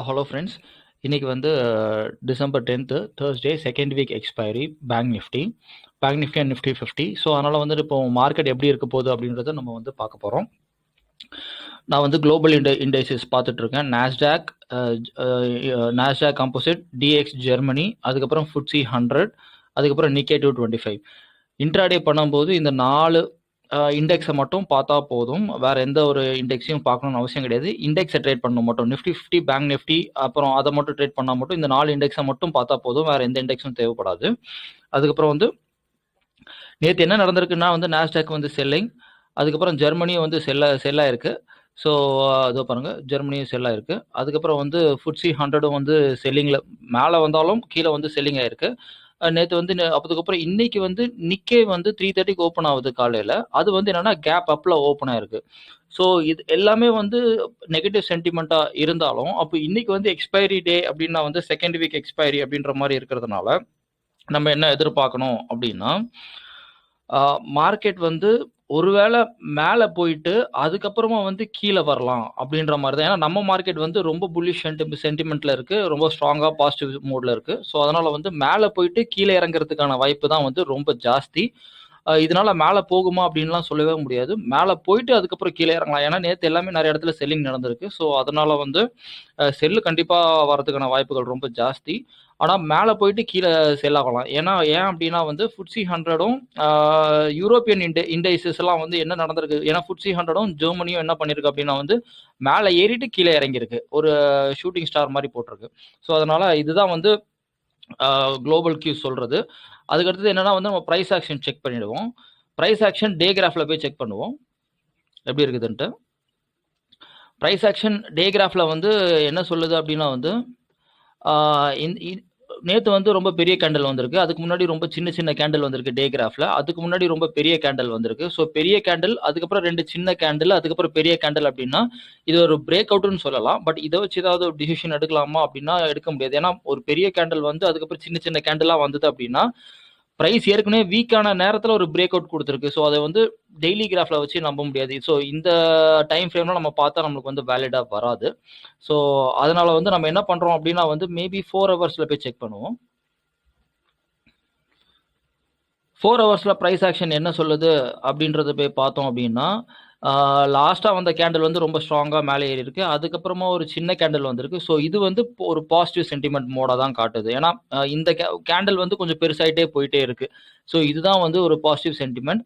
Hello friends. இன்னைக்கு வந்து December 10th Thursday second week expiry bank Nifty and Nifty 50. So அதனால் வந்துட்டு இப்போ மார்க்கெட் எப்படி இருக்க போகுது அப்படின்றத நம்ம வந்து பார்க்க போகிறோம். நான் வந்து குளோபல் இண்டெக்ஸஸ் பார்த்துட்ருக்கேன். நாஸ்டாக் கம்போசிட், டிஎக்ஸ் ஜெர்மனி, அதுக்கப்புறம் FTSE 100, அதுக்கப்புறம் நிக்கே 225. இன்ட்ராடே பண்ணும்போது இந்த 4 இண்டெக்ஸை மட்டும் பார்த்தா போதும். வேறு எந்த ஒரு இண்டெக்ஸையும் பார்க்கணும்னு அவசியம் கிடையாது. இண்டெக்ஸை ட்ரேட் பண்ணணும் மட்டும். நிஃப்டி 50, பேங்க் நிஃப்டி, அப்புறம் அதை மட்டும் ட்ரேட் பண்ணால் மட்டும் இந்த 4 இண்டெக்ஸை மட்டும் பார்த்தா போதும். வேறு எந்த இண்டெக்ஸும் தேவைப்படாது. அதுக்கப்புறம் வந்து நேற்று என்ன நடந்திருக்குன்னா வந்து நாஸ்டாக் வந்து செல்லிங், அதுக்கப்புறம் ஜெர்மனியும் வந்து செல்லாக இருக்குது. ஸோ அதோ பாருங்கள், ஜெர்மனியும் செல்லாக இருக்குது. அதுக்கப்புறம் வந்து FTSE 100 வந்து செல்லிங்கில் மேலே வந்தாலும் கீழே வந்து செல்லிங் ஆகிருக்கு. நேற்று வந்து அதுக்கப்புறம் இன்னைக்கு வந்து நிக்கே வந்து 3:30 ஓப்பன் ஆகுது காலையில். அது வந்து என்னென்னா கேப் அப்பில் ஓப்பன் ஆயிருக்கு. ஸோ இது எல்லாமே வந்து நெகட்டிவ் சென்டிமெண்ட்டாக இருந்தாலும் அப்போ இன்னைக்கு வந்து எக்ஸ்பைரி டே அப்படின்னா வந்து செகண்ட் வீக் எக்ஸ்பைரி அப்படின்ற மாதிரி இருக்கிறதுனால நம்ம என்ன எதிர்பார்க்கணும் அப்படின்னா, மார்க்கெட் வந்து ஒருவேளை மேலே போயிட்டு அதுக்கப்புறமா வந்து கீழே வரலாம் அப்படின்ற மாதிரி தான். ஏன்னா நம்ம மார்க்கெட் வந்து ரொம்ப புல்லிஷ் சென்டிமெண்ட்டில் இருக்குது, ரொம்ப ஸ்ட்ராங்காக பாசிட்டிவ் மூடில் இருக்குது. ஸோ அதனால் வந்து மேலே போயிட்டு கீழே இறங்குறதுக்கான வாய்ப்பு தான் வந்து ரொம்ப ஜாஸ்தி. இதனால மேலே போகுமா அப்படின்லாம் சொல்லவே முடியாது. மேலே போயிட்டு அதுக்கப்புறம் கீழே இறங்கலாம். ஏன்னா நேற்று எல்லாமே நிறைய இடத்துல செல்லிங் நடந்திருக்கு. ஸோ அதனால வந்து செல்லு கண்டிப்பாக வரதுக்கான வாய்ப்புகள் ரொம்ப ஜாஸ்தி. ஆனால் மேலே போயிட்டு கீழே செல் ஆகலாம். ஏன் அப்படின்னா வந்து FTSE 100ம் யூரோப்பியன் இண்டெக்ஸஸ் எல்லாம் வந்து என்ன நடந்திருக்கு, ஏன்னா FTSE 100ம் ஜெர்மனியும் என்ன பண்ணியிருக்கு அப்படின்னா வந்து மேலே ஏறிட்டு கீழே இறங்கியிருக்கு. ஒரு ஷூட்டிங் ஸ்டார் மாதிரி போட்டிருக்கு. ஸோ அதனால் இதுதான் வந்து குளோபல் கியூ சொல்கிறது. அதுக்கடுத்தது என்னன்னா வந்து நம்ம ப்ரைஸ் ஆக்ஷன் செக் பண்ணிடுவோம். ப்ரைஸ் ஆக்ஷன் டே கிராஃபில் போய் செக் பண்ணுவோம் எப்படி இருக்குதுன்ட்டு. ப்ரைஸ் ஆக்ஷன் டே கிராஃபில் வந்து என்ன சொல்லுது அப்படின்னா வந்து நேற்று வந்து ரொம்ப பெரிய கேண்டில் வந்திருக்கு. அதுக்கு முன்னாடி ரொம்ப சின்ன சின்ன கேண்டில் வந்திருக்கு டே கிராஃபில். அதுக்கு முன்னாடி ரொம்ப பெரிய கேண்டில் வந்திருக்கு. ஸோ பெரிய கேண்டில், அதுக்கப்புறம் 2 சின்ன கேண்டில், அதுக்கப்புறம் பெரிய கேண்டில் அப்படின்னா இது ஒரு பிரேக் அவுட்னு சொல்லலாம். பட் இதை வச்சு ஏதாவது ஒரு டிசிஷன் எடுக்கலாமா அப்படின்னா எடுக்க முடியாது. ஏன்னா ஒரு பெரிய கேண்டில் வந்து அதுக்கப்புறம் சின்ன சின்ன கேண்டிலாக வந்தது அப்படின்னா ப்ரைஸ் ஏற்கனவே வீக்கான நேரத்தில் ஒரு பிரேக் அவுட் கொடுத்துருக்கு. ஸோ அதை வந்து டெய்லி கிராஃபில் வச்சு நம்ப முடியாது. ஸோ இந்த டைம் ஃப்ரேமில் நம்ம பார்த்தா நம்மளுக்கு வந்து வேலிடாக வராது. ஸோ அதனால் வந்து நம்ம என்ன பண்ணுறோம் அப்படின்னா வந்து மேபி 4 ஹவர்ஸில் போய் செக் பண்ணுவோம். 4 ஹவர்ஸில் ப்ரைஸ் ஆக்ஷன் என்ன சொல்லுது அப்படின்றத போய் பார்த்தோம் அப்படின்னா, லாஸ்ட்டாக வந்த கேண்டில் வந்து ரொம்ப ஸ்ட்ராங்காக மேலே ஏறி இருக்கு. அதுக்கப்புறமா ஒரு சின்ன கேண்டில் வந்திருக்கு. ஸோ இது வந்து ஒரு பாசிட்டிவ் சென்டிமெண்ட் மோடாக தான் காட்டுது. ஏன்னா இந்த கேண்டில் வந்து கொஞ்சம் பெருசாயிட்டே போயிட்டே இருக்கு. ஸோ இதுதான் வந்து ஒரு பாசிட்டிவ் சென்டிமெண்ட்.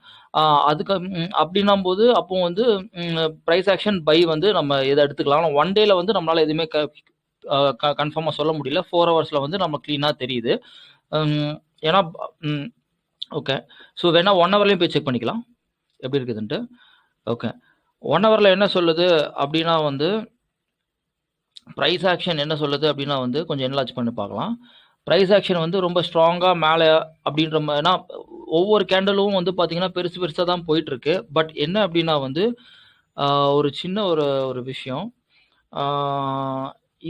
அதுக்கு அப்படின்னும் போது அப்போ வந்து ப்ரைஸ் ஆக்ஷன் பை வந்து நம்ம இதை எடுத்துக்கலாம். ஆனால் 1 டேல வந்து நம்மளால எதுவுமே கன்ஃபார்மாக சொல்ல முடியல. 4 ஹவர்ஸில் வந்து நம்ம க்ளீனாக தெரியுது. ஏன்னா ஓகே, ஸோ வேணா 1 ஹவர்லையும் போய் செக் பண்ணிக்கலாம் எப்படி இருக்குதுன்ட்டு. ஓகே, 1 ஹவரில் என்ன சொல்லுது அப்படின்னா வந்து ப்ரைஸ் ஆக்ஷன் என்ன சொல்லுது அப்படின்னா வந்து கொஞ்சம் என்லார்ஜ் பண்ணி பார்க்கலாம். ப்ரைஸ் ஆக்ஷன் வந்து ரொம்ப ஸ்ட்ராங்காக மேலே அப்படின்ற மாதிரினா ஒவ்வொரு கேண்டலும் வந்து பார்த்தீங்கன்னா பெருசு பெருசாக தான் போயிட்டுருக்கு. பட் என்ன அப்படின்னா வந்து ஒரு சின்ன ஒரு விஷயம்,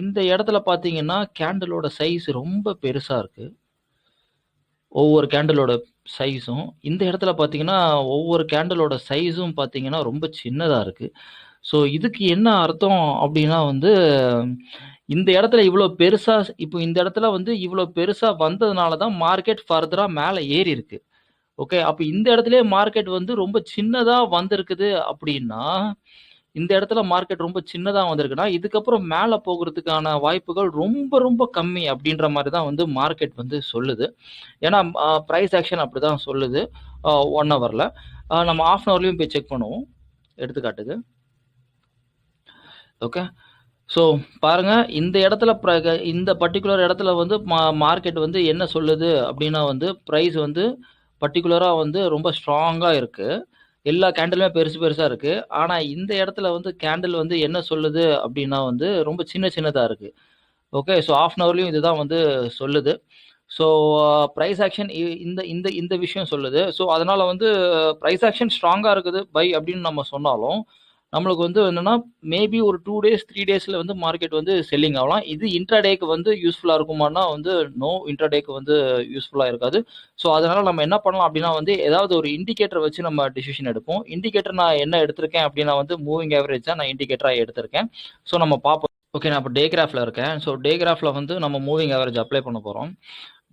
இந்த இடத்துல பார்த்தீங்கன்னா கேண்டலோட சைஸ் ரொம்ப பெருசாக இருக்குது. ஒவ்வொரு கேண்டலோட சைஸும் இந்த இடத்துல பார்த்தீங்கன்னா ஒவ்வொரு கேண்டலோட சைஸும் பார்த்தீங்கன்னா ரொம்ப சின்னதாக இருக்குது. ஸோ இதுக்கு என்ன அர்த்தம் அப்படின்னா வந்து இந்த இடத்துல இவ்வளோ பெருசாக, இப்போ இந்த இடத்துல வந்து இவ்வளோ பெருசாக வந்ததுனால தான் மார்க்கெட் ஃபர்தராக மேலே ஏறி இருக்கு. ஓகே, அப்போ இந்த இடத்துலயே மார்க்கெட் வந்து ரொம்ப சின்னதாக வந்திருக்குது அப்படின்னா, இந்த இடத்துல மார்க்கெட் ரொம்ப சின்னதாக வந்திருக்குன்னா இதுக்கப்புறம் மேலே போகிறதுக்கான வாய்ப்புகள் ரொம்ப ரொம்ப கம்மி அப்படின்ற மாதிரி தான் வந்து மார்க்கெட் வந்து சொல்லுது. ஏன்னா ப்ரைஸ் ஆக்ஷன் அப்படி தான் சொல்லுது 1 ஹவரில். நம்ம ½ ஹவர்லையும் போய் செக் பண்ணுவோம் எடுத்துக்காட்டுக்கு. ஓகே, ஸோ பாருங்கள், இந்த இடத்துல இந்த பர்டிகுலர் இடத்துல வந்து மார்க்கெட் வந்து என்ன சொல்லுது அப்படின்னா வந்து ப்ரைஸ் வந்து பர்டிகுலராக வந்து ரொம்ப ஸ்ட்ராங்காக இருக்குது. எல்லா கேண்டிலுமே பெருசு பெருசாக இருக்குது. ஆனால் இந்த இடத்துல வந்து கேண்டில் வந்து என்ன சொல்லுது அப்படின்னா வந்து ரொம்ப சின்ன சின்னதாக இருக்குது. ஓகே, ஸோ ½ ஹவர்லையும் இதுதான் வந்து சொல்லுது. ஸோ ப்ரைஸ் ஆக்ஷன் இந்த இந்த இந்த விஷயம் சொல்லுது. ஸோ அதனால் வந்து ப்ரைஸ் ஆக்ஷன் ஸ்ட்ராங்காக இருக்குது பை அப்படின்னு நம்ம சொன்னாலும் நம்மளுக்கு வந்து என்னென்னா மேபி ஒரு 2 டேஸ் 3 டேஸில் வந்து மார்க்கெட் வந்து செல்லிங் ஆகலாம். இது இன்ட்ராடேக்கு வந்து யூஸ்ஃபுல்லாக இருக்குமானா வந்து நோ, இன்ட்ராடேக்கு வந்து யூஸ்ஃபுல்லாக இருக்காது. ஸோ அதனால் நம்ம என்ன பண்ணலாம் அப்படின்னா வந்து ஏதாவது ஒரு இண்டிகேட்டரை வச்சு நம்ம டிசிஷன் எடுப்போம். இண்டிகேட்டர் நான் என்ன எடுத்திருக்கேன் அப்படின்னா வந்து மூவிங் ஆவரேஜ் தான் நான் இண்டிகேட்டராக எடுத்திருக்கேன். ஸோ நம்ம பார்ப்போம். ஓகே. நான் இப்போ டே கிராஃபில் இருக்கேன். ஸோ டே கிராஃபில் வந்து நம்ம மூவிங் ஆவரேஜ் அப்ளை பண்ண போகிறோம்.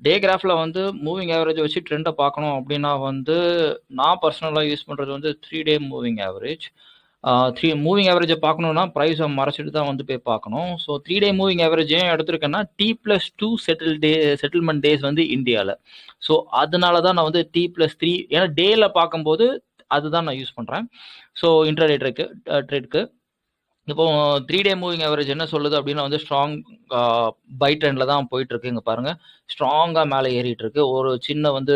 டே கிராஃபில் வந்து மூவிங் ஆவரேஜ் வச்சு ட்ரெண்டை பார்க்கணும் அப்படின்னா வந்து நான் பர்சனலாக யூஸ் பண்ணுறது வந்து 3 டே மூவிங் ஆவரேஜ். மூவிங் ஆவரேஜை பார்க்கணுன்னா ப்ரைஸை மறைச்சிட்டு தான் வந்து போய் பார்க்கணும். ஸோ 3 டே மூவிங் ஆவரேஜ் ஏன் எடுத்திருக்கேன்னா T+2 செட்டில்மெண்ட் டேஸ் வந்து இந்தியாவில். ஸோ அதனால தான் நான் வந்து T+3 ஏன்னா டேல பார்க்கும்போது அதுதான் நான் யூஸ் பண்ணுறேன். ஸோ இன்ட்ராடே ட்ரேட்க்கு இப்போ 3 டே மூவிங் ஆவரேஜ் என்ன சொல்லுது அப்படின்னா வந்து ஸ்ட்ராங் பை ட்ரெண்டில் தான் போயிட்டு இருக்கு. இங்கே பாருங்க, ஸ்ட்ராங்காக மேலே ஏறிட்டு இருக்கு. ஒரு சின்ன வந்து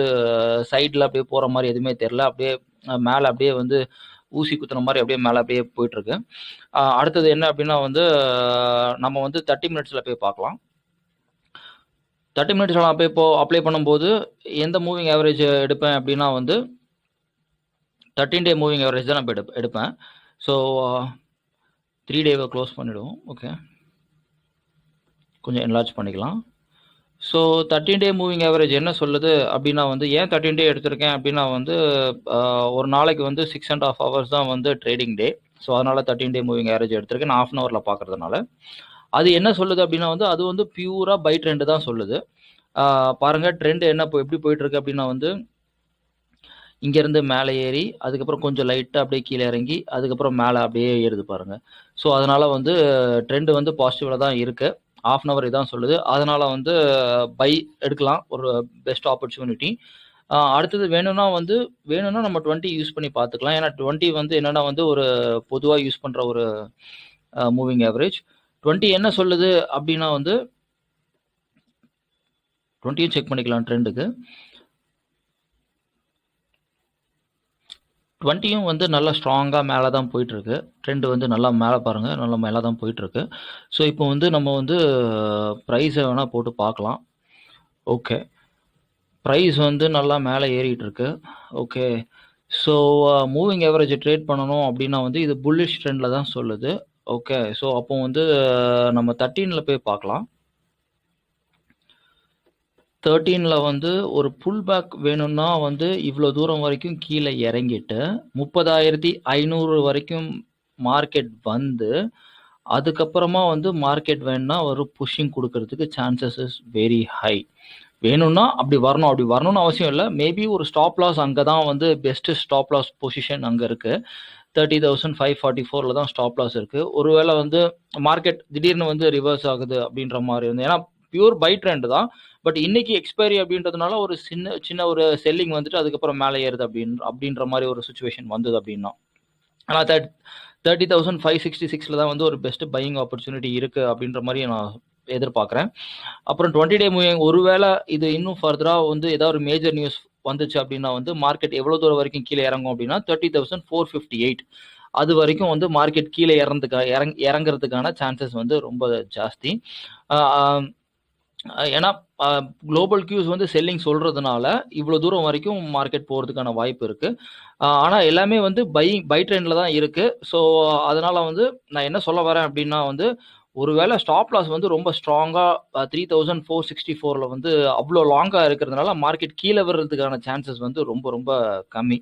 சைடில் அப்படியே போகிற மாதிரி எதுவுமே தெரில. அப்படியே மேலே அப்படியே வந்து ஊசி குத்துன மாதிரி அப்படியே மேலே அப்படியே போயிட்டு இருக்கு. அடுத்தது என்ன அப்படின்னா வந்து நம்ம வந்து 30 மினிட்ஸில் போய் பார்க்கலாம். 30 மினிட்ஸில் நான் போய் இப்போ அப்ளை பண்ணும்போது எந்த மூவிங் ஆவரேஜ் எடுப்பேன் அப்படின்னா வந்து 13 டே மூவிங் ஆவரேஜ் தான் நான் எடுப்பேன். ஸோ 3 டேவை க்ளோஸ் பண்ணிவிடுவோம். ஓகே, கொஞ்சம் என்லார்ஜ் பண்ணிக்கலாம். ஸோ 13 டே மூவிங் ஆவரேஜ் என்ன சொல்லுது அப்படின்னா வந்து ஏன் 13 டே எடுத்திருக்கேன் அப்படின்னா வந்து ஒரு நாளைக்கு வந்து 6.5 hours தான் வந்து ட்ரேடிங் டே. ஸோ அதனால் 13 டே மூவிங் ஆவரேஜ் எடுத்திருக்கேன் நான் ½ ஹவரில் பார்க்குறதுனால. அது என்ன சொல்லுது அப்படின்னா வந்து அது வந்து பியூராக பை ட்ரெண்டு தான் சொல்லுது. பாருங்கள் ட்ரெண்டு என்ன எப்படி போயிட்டுருக்கு அப்படின்னா வந்து இங்கேருந்து மேலே ஏறி அதுக்கப்புறம் கொஞ்சம் லைட்டாக அப்படியே கீழே இறங்கி அதுக்கப்புறம் மேலே அப்படியே ஏறுது பாருங்கள். ஸோ அதனால் வந்து ட்ரெண்டு வந்து பாசிட்டிவில் தான் இருக்குது. ½ hour இதான் சொல்லுது. அதனால் வந்து பை எடுக்கலாம், ஒரு பெஸ்ட் ஆப்பர்ச்சுனிட்டி. அடுத்தது வேணும்னா நம்ம 20 யூஸ் பண்ணி பார்த்துக்கலாம். ஏன்னா 20 வந்து என்னென்னா வந்து ஒரு பொதுவாக யூஸ் பண்ணுற ஒரு மூவிங் ஆவரேஜ். 20 என்ன சொல்லுது அப்படின்னா வந்து 20யும் செக் பண்ணிக்கலாம். ட்ரெண்டுக்கு 20யும் வந்து நல்லா ஸ்ட்ராங்காக மேலே தான் போயிட்டுருக்கு. ட்ரெண்டு வந்து நல்லா மேலே பாருங்கள், நல்லா மேலே தான் போயிட்டுருக்கு. ஸோ இப்போ வந்து நம்ம வந்து ப்ரைஸை வேணால் போட்டு பார்க்கலாம். ஓகே, ப்ரைஸ் வந்து நல்லா மேலே ஏறிட்டுருக்கு. Okay, so moving average trade பண்ணணும் அப்படின்னா வந்து இது புல்லிஷ் ட்ரெண்டில் தான் சொல்லுது. ஓகே, ஸோ அப்போ வந்து நம்ம 13ல் போய் பார்க்கலாம். 13ல் வந்து ஒரு புல் பேக் வேணும்னா வந்து இவ்வளோ தூரம் வரைக்கும் கீழே இறங்கிட்டு 30,500 வரைக்கும் மார்க்கெட் வந்து அதுக்கப்புறமா வந்து மார்க்கெட் வேணும்னா ஒரு புஷிங் கொடுக்கறதுக்கு சான்சஸ் இஸ் வெரி ஹை. வேணும்னா அப்படி வரணும்னு அவசியம் இல்லை. மேபி ஒரு ஸ்டாப் லாஸ் அங்கே தான் வந்து பெஸ்ட்டு ஸ்டாப் லாஸ் பொசிஷன் அங்கே இருக்குது. 30,544 தான் ஸ்டாப் லாஸ் இருக்குது. ஒருவேளை வந்து மார்க்கெட் திடீர்னு வந்து ரிவர்ஸ் ஆகுது அப்படின்ற மாதிரி வந்து ஏன்னா பியூர் பை ட்ரெண்ட் தான். பட் இன்னைக்கு எக்ஸ்பைரி அப்படின்றதுனால ஒரு சின்ன ஒரு செல்லிங் வந்துட்டு அதுக்கப்புறம் மேலே ஏறுது அப்படின்ற மாதிரி ஒரு சுச்சுவேஷன் வந்தது அப்படின்னா. ஆனால் 30,566 தான் வந்து ஒரு பெஸ்ட் பையிங் ஆப்பர்ச்சுனிட்டி இருக்குது அப்படின்ற மாதிரி நான் எதிர்பார்க்குறேன். அப்புறம் 20 டே மூவிங் ஒருவேளை இது இன்னும் ஃபர்தராக வந்து ஏதாவது ஒரு மேஜர் நியூஸ் வந்துச்சு அப்படின்னா வந்து மார்க்கெட் எவ்வளோ தூரம் வரைக்கும் கீழே இறங்கும் அப்படின்னா 30,458 அது வரைக்கும் வந்து மார்க்கெட் கீழே இறங்குறதுக்கான சான்சஸ் வந்து ரொம்ப ஜாஸ்தி. ஏன்னா குளோபல் கியூஸ் வந்து செல்லிங் சொல்கிறதுனால இவ்வளோ தூரம் வரைக்கும் மார்க்கெட் போகிறதுக்கான வாய்ப்பு இருக்குது. ஆனால் எல்லாமே வந்து பை ட்ரெண்டில் தான் இருக்குது. ஸோ அதனால் வந்து நான் என்ன சொல்ல வரேன் அப்படின்னா வந்து ஒருவேளை ஸ்டாப் லாஸ் வந்து ரொம்ப ஸ்ட்ராங்காக 3,464 வந்து அவ்வளோ லாங்காக இருக்கிறதுனால மார்க்கெட் கீழே வர்றதுக்கான சான்சஸ் வந்து ரொம்ப ரொம்ப கம்மி.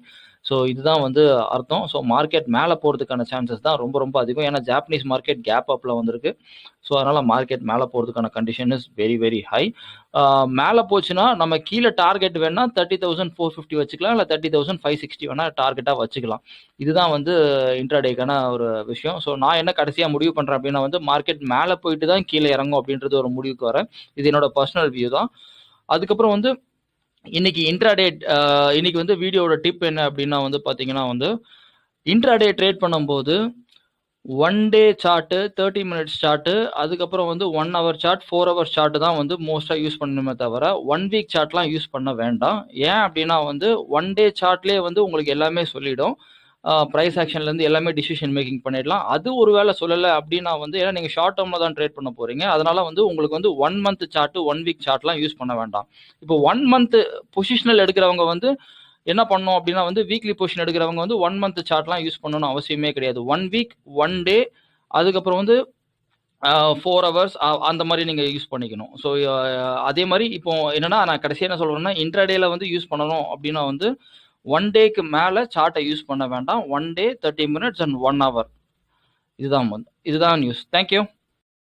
ஸோ இதுதான் வந்து அர்த்தம். ஸோ மார்க்கெட் மேலே போகிறதுக்கான சான்சஸ் தான் ரொம்ப ரொம்ப அதிகம். ஏன்னா ஜாப்பனீஸ் மார்க்கெட் கேப் அப்பில் வந்திருக்கு. ஸோ அதனால் மார்க்கெட் மேலே போகிறதுக்கான condition is very very high. மேலே போச்சுன்னா நம்ம கீழே டார்கெட் வேணால் 30,450 வச்சுக்கலாம், இல்லை 30,560 வேணால் டார்கெட்டாக வச்சுக்கலாம். இதுதான் வந்து இன்ட்ராடேக்கான ஒரு விஷயம். ஸோ நான் என்ன கடைசியாக முடிவு பண்ணுறேன் அப்படின்னா வந்து மார்க்கெட் மேலே போயிட்டு தான் கீழே இறங்கும் அப்படின்றது ஒரு முடிவுக்கு வரேன். இது என்னோட பர்சனல் வியூ தான். அதுக்கப்புறம் வந்து இன்னைக்கு இன்ட்ராடே இன்னைக்கு வந்து வீடியோட டிப் என்ன அப்படின்னா வந்து பார்த்தீங்கன்னா வந்து இன்ட்ராடே ட்ரேட் பண்ணும்போது 1 டே சார்ட்டு, 30 மினிட்ஸ் சார்ட்டு, அதுக்கப்புறம் வந்து 1 hour சார்ட், 4 hour சார்ட்டு தான் வந்து மோஸ்ட்டாக யூஸ் பண்ணணுமே தவிர 1 வீக் சார்ட்லாம் யூஸ் பண்ண வேண்டாம். ஏன் அப்படின்னா வந்து 1 டே சார்ட்லேயே வந்து உங்களுக்கு எல்லாமே சொல்லிடும். ப்ரைஸ் ஆக்ஷன்லேருந்து எல்லாமே டிசிஷன் மேக்கிங் பண்ணிடலாம். அது ஒரு வேளை சொல்லலை அப்படின்னா வந்து ஏன்னா நீங்கள் ஷார்ட் டேர்மில் தான் ட்ரேட் பண்ண போகிறீங்க. அதனால் வந்து உங்களுக்கு வந்து 1 month சார்ட்டு, 1 வீக் சார்ட்லாம் யூஸ் பண்ண வேண்டாம். இப்போ 1 month பொசிஷனல் எடுக்கிறவங்க வந்து என்ன பண்ணணும் அப்படின்னா வந்து வீக்லி பொசிஷன் எடுக்கிறவங்க வந்து 1 month சார்ட்லாம் யூஸ் பண்ணணும்னு அவசியமே கிடையாது. 1 வீக், 1 டே, அதுக்கப்புறம் வந்து 4 hours அந்த மாதிரி நீங்கள் யூஸ் பண்ணிக்கணும். ஸோ அதே மாதிரி இப்போ என்னன்னா நான் கடைசியாக என்ன சொல்கிறேன்னா இன்ட்ராடேல வந்து யூஸ் பண்ணணும் அப்படின்னா வந்து 1 டேக்கு மேலே சார்ட்டை யூஸ் பண்ண வேண்டாம். 1 டே, 30 minutes அண்ட் 1 hour இதுதான் நியூஸ். தேங்க்யூ.